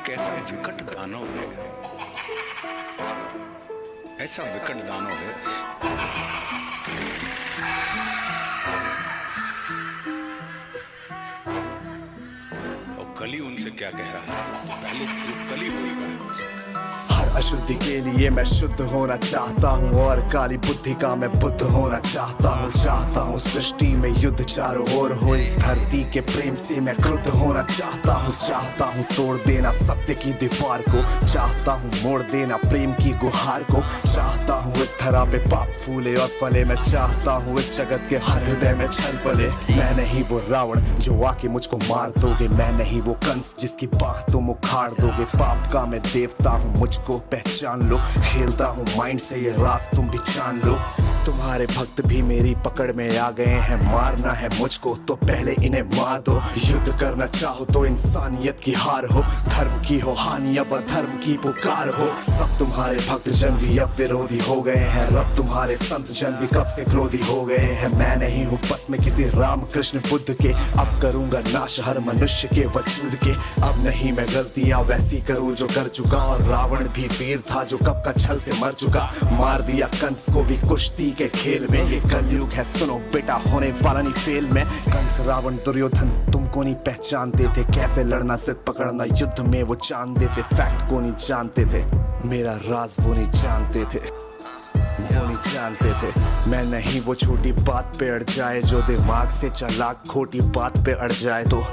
कैसा विकट दानव है, ऐसा विकट दानव है। और कली उनसे क्या कह रहा है, पहले जो कली हुई है हर अशुद्धि के लिए मैं शुद्ध होना चाहता हूँ और काली बुद्धि का मैं बुद्ध होना चाहता हूँ सृष्टि में युद्ध चारों ओर हो, इस धरती के प्रेम से मैं क्रुद्ध होना चाहता हूँ तोड़ देना सत्य की दीवार को, चाहता हूँ मोड़ देना प्रेम की गुहार को, चाहता हूँ इस धरा पे पाप फूले और फले, मैं चाहता हूँ इस जगत के हर हृदय में छल पले। मैं नहीं वो रावण जो आके मुझको मार दोगे, मैं नहीं वो कंस जिसकी बाह तुम उखाड़ दोगे, पाप का मैं देवता हूँ मुझको पहचान लो, खेलता हूँ माइंड से ये राज तुम भी जान लो। तुम्हारे भक्त भी मेरी पकड़ में आ गए हैं, मारना है मुझको तो पहले इन्हें मार दो, युद्ध करना चाहो तो इंसानियत की हार हो, धर्म की हो हानि अब धर्म की पुकार हो। सब तुम्हारे भक्त जन भी अब विरोधी हो गए हैं, रब तुम्हारे संत जन भी कब से क्रोधी हो गए हैं। मैं नहीं हूँ बस में किसी राम कृष्ण बुद्ध के, अब करूंगा नाश हर मनुष्य के वजूद के। अब नहीं मैं गलतियां वैसी करूँ जो कर चुका, और रावण भी वीर था जो कब का छल से मर चुका, मार दिया कंस को भी कुश्ती के खेल में। ये कलयुग है सुनो बेटा, होने वाला नहीं फेल में। कंस रावण दुर्योधन तुमको नहीं पहचानते थे, कैसे लड़ना सिद्ध पकड़ना युद्ध में वो जानते थे, फैक्ट को नहीं जानते थे, मेरा राज वो नहीं जानते थे, वो नहीं जानते थे। मैं नहीं वो छोटी बात पे अड़ जाए जो दिमाग से चालाक खोटी बात पे अड़ जाए, तो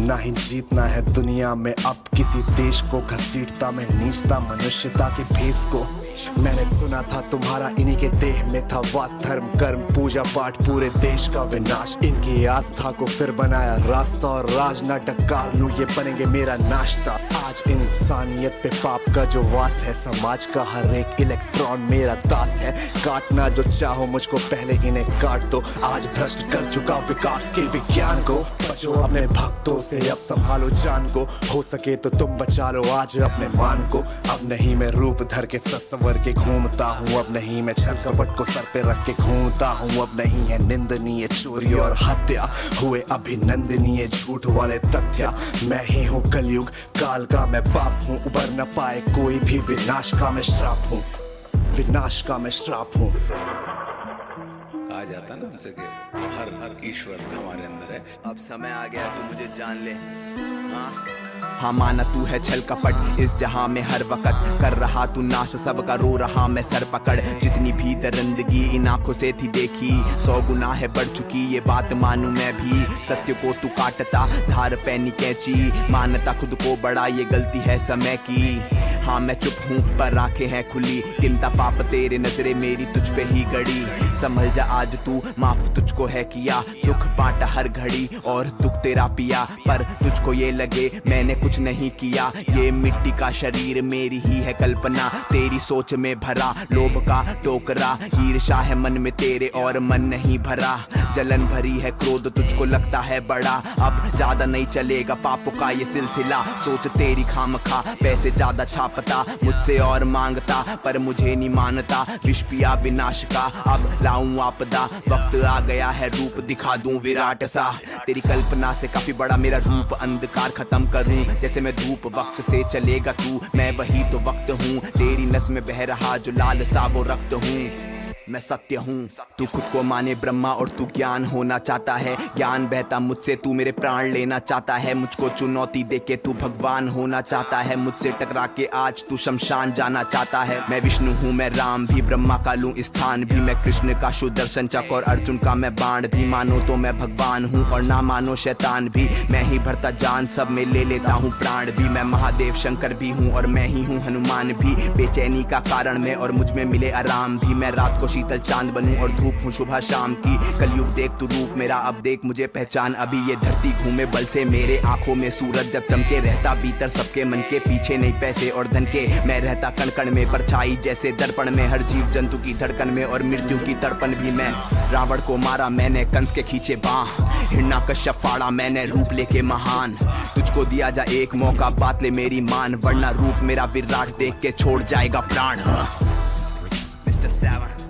ना ही जीतना है दुनिया में अब किसी देश को, घसीटता मैं नीचता मनुष्यता के भेष को। मैंने सुना था तुम्हारा इन्हीं के देह में था वास, धर्म कर्म पूजा पाठ पूरे देश का विनाश, इनकी आस्था को फिर बनाया रास्ता, और राज ना डकार लूं ये बनेंगे मेरा नाश्ता। आज इंसानियत पे पाप का जो वास है, समाज का हर एक इलेक्ट्रॉन मेरा दास है, काटना जो चाहो मुझको पहले इन्हें काट दो। आज भ्रष्ट कर चुका विकास के विज्ञान को, बचो अपने भक्तों से अब संभालो जान को, हो सके तो तुम बचा लो आज अपने मान को। अब नहीं मैं रूप धर के सत्सवर के घूमता हूँ, अब नहीं मैं छल कपट को सर पे रख के घूमता हूँ, अब नहीं है निंदनीय चोरी और हत्या, हुए अभिनंदनीय झूठ वाले तथ्य। मैं ही हूँ कलयुग काल का मैं बाप हूँ, उबर न पाए कोई भी, विनाश का मैं श्राप हूँ, विनाश का मैं श्राप हूँ। कहा जाता ना उनसे कि हर ईश्वर हमारे अंदर है। अब समय आ गया तू मुझे जान ले। हाँ माना तू है छल कपट इस जहां में हर वक्त, कर रहा तू नाश सबका रो रहा मैं सर पकड़, जितनी भी दरिंदगी इन आंखों से थी देखी, 100 गुना है बढ़ चुकी ये बात मानू मैं भी। सत्य को तू काटता धार पैनी कैंची, मानता खुद को बड़ा ये गलती है समय की। हाँ मैं चुप हूँ पर आंखें हैं खुली, गिनता पाप तेरे नजरे मेरी तुझ पे ही गड़ी, संभल जा आज तू माफ तुझको है किया, सुख बांटा हर घड़ी और दुख तेरा पिया, पर तुझको ये लगे मैंने कुछ नहीं किया, ये मिट्टी का शरीर मेरी ही है कल्पना, तेरी सोच में भरा लोभ का टोकरा, ईर्ष्या है मन में तेरे और मन नहीं भरा, जलन भरी है क्रोध तुझको लगता है बड़ा, अब ज्यादा नहीं चलेगा पापों का ये सिलसिला, सोच तेरी खामखा पैसे ज्यादा छापता, मुझसे और मांगता पर मुझे नहीं मानता, विष पिया विनाश का अब लाऊं आपदा, वक्त आ गया है रूप दिखा दूं विराट सा, तेरी कल्पना से काफी बड़ा मेरा रूप, अंधकार खत्म करूं जैसे मैं धूप, वक्त से चलेगा तू मैं वही तो वक्त हूँ, तेरी नस में बह रहा जो लाल सा वो रक्त हूँ, मैं सत्य हूँ। तू खुद को माने ब्रह्मा और तू ज्ञान होना चाहता है, ज्ञान बहता मुझसे तू मेरे प्राण लेना चाहता है, मुझको चुनौती देके तू भगवान होना चाहता है, मुझसे टकरा के आज तू शमशान जाना चाहता है। मैं विष्णु हूँ मैं राम भी, ब्रह्मा का लूं स्थान भी, मैं कृष्ण का सुदर्शन चक्र और अर्जुन का मैं बाण भी, मानो तो मैं भगवान हूँ और ना मानो शैतान भी, मैं ही भरता जान सब में ले लेता हूँ प्राण भी, मैं महादेव शंकर भी हूँ और मैं ही हूँ हनुमान भी, बेचैनी का कारण मैं और मुझ में मिले आराम भी, मैं रात को शीतल चांद बनूं और धूप हूँ सुबह शाम की, कलयुग देख तू रूप मेरा अब देख मुझे पहचान, अभी ये धरती घूमे बल से मेरे आंखों में सूरज जब चमके, रहता भीतर सबके मन के पीछे नहीं पैसे और धन के, मैं रहता कण कण में परछाई जैसे दर्पण में, हर जीव जंतु की धड़कन में और मृत्यु की तड़पन भी, मैं रावण को मारा मैंने कंस के खींचे बाह, हिरण्यकश्यप फाड़ा मैंने रूप लेके महान, तुझको दिया जा एक मौका बात ले मेरी मान, वरना रूप मेरा विराट देख के छोड़ जाएगा प्राण। मिस्टर 7